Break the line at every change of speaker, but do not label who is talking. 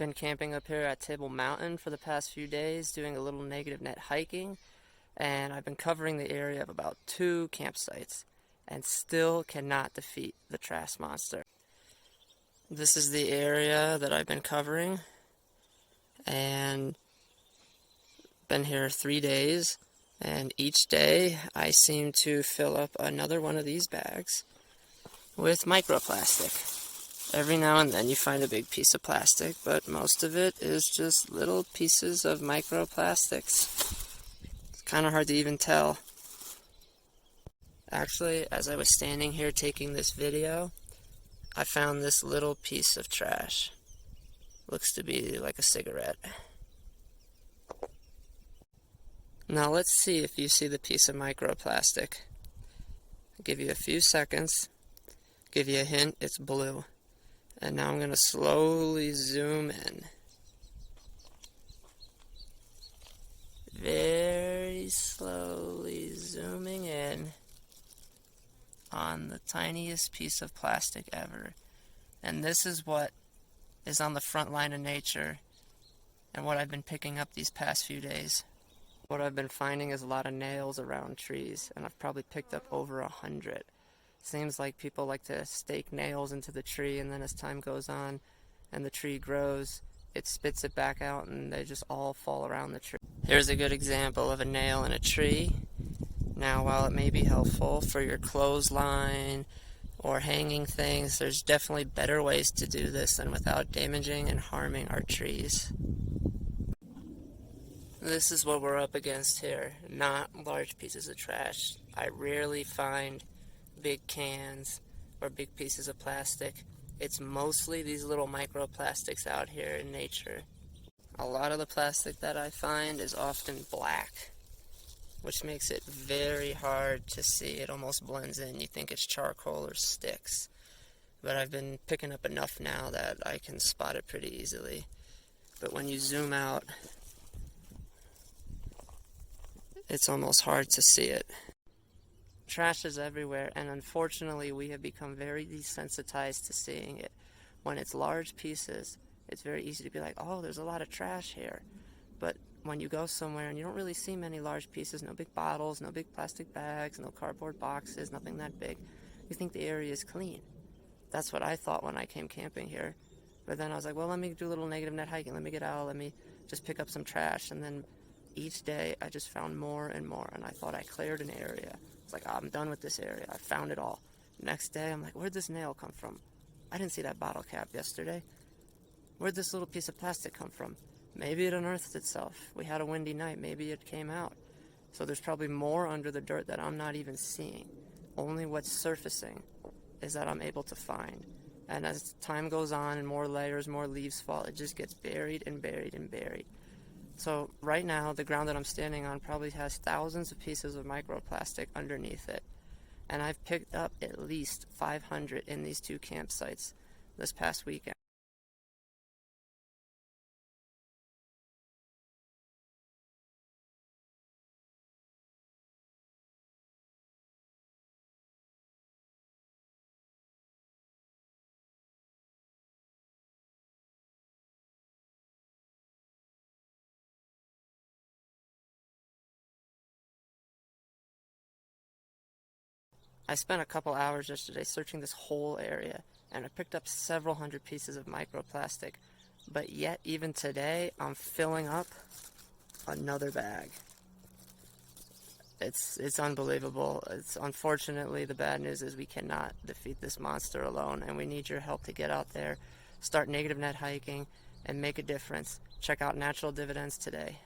Been camping up here at Table Mountain for the past few days, doing a little negative net hiking, and I've been covering the area of about 2 campsites, and still cannot defeat the trash monster. This is the area that I've been covering, and been here 3 days, and each day I seem to fill up another one of these bags with microplastic. Every now and then you find a big piece of plastic, but most of it is just little pieces of microplastics. It's kind of hard to even tell. Actually, as I was standing here taking this video, I found this little piece of trash. Looks to be like a cigarette. Now let's see if you see the piece of microplastic. I'll give you a few seconds. Give you a hint, it's blue. And now I'm going to slowly zoom in. Very slowly zooming in on the tiniest piece of plastic ever. And this is what is on the front line of nature and what I've been picking up these past few days. What I've been finding is a lot of nails around trees, and I've probably picked up over 100. Seems like people like to stake nails into the tree, and then as time goes on and the tree grows, it spits it back out and they just all fall around the tree. Here's a good example of a nail in a tree. Now, while it may be helpful for your clothesline or hanging things, there's definitely better ways to do this than without damaging and harming our trees. This is what we're up against here, not large pieces of trash. I rarely find big cans or big pieces of plastic. It's mostly these little microplastics out here in nature. A lot of the plastic that I find is often black, which makes it very hard to see. It almost blends in. You think it's charcoal or sticks. But I've been picking up enough now that I can spot it pretty easily. But when you zoom out, it's almost hard to see it. Trash is everywhere, and unfortunately we have become very desensitized to seeing it. When it's large pieces, it's very easy to be like, oh, there's a lot of trash here. But when you go somewhere and you don't really see many large pieces, no big bottles, no big plastic bags, no cardboard boxes, nothing that big, you think the area is clean. That's what I thought when I came camping here. But then I was like, well, let me do a little negative net hiking, let me get out, let me just pick up some trash. And then each day I just found more and more, and I thought I cleared an area. It's like, oh, I'm done with this area. I found it all. Next day, I'm like, where'd this nail come from? I didn't see that bottle cap yesterday. Where'd this little piece of plastic come from? Maybe it unearthed itself. We had a windy night. Maybe it came out. So there's probably more under the dirt that I'm not even seeing. Only what's surfacing is that I'm able to find. And as time goes on and more layers, more leaves fall, it just gets buried and buried and buried. So right now, the ground that I'm standing on probably has thousands of pieces of microplastic underneath it. And I've picked up at least 500 in these 2 campsites this past weekend. I spent a couple hours yesterday searching this whole area, and I picked up several hundred pieces of microplastic. But yet, even today, I'm filling up another bag. It's unbelievable. Unfortunately, the bad news is we cannot defeat this monster alone, and we need your help to get out there, start negative net hiking, and make a difference. Check out Natural Dividends today.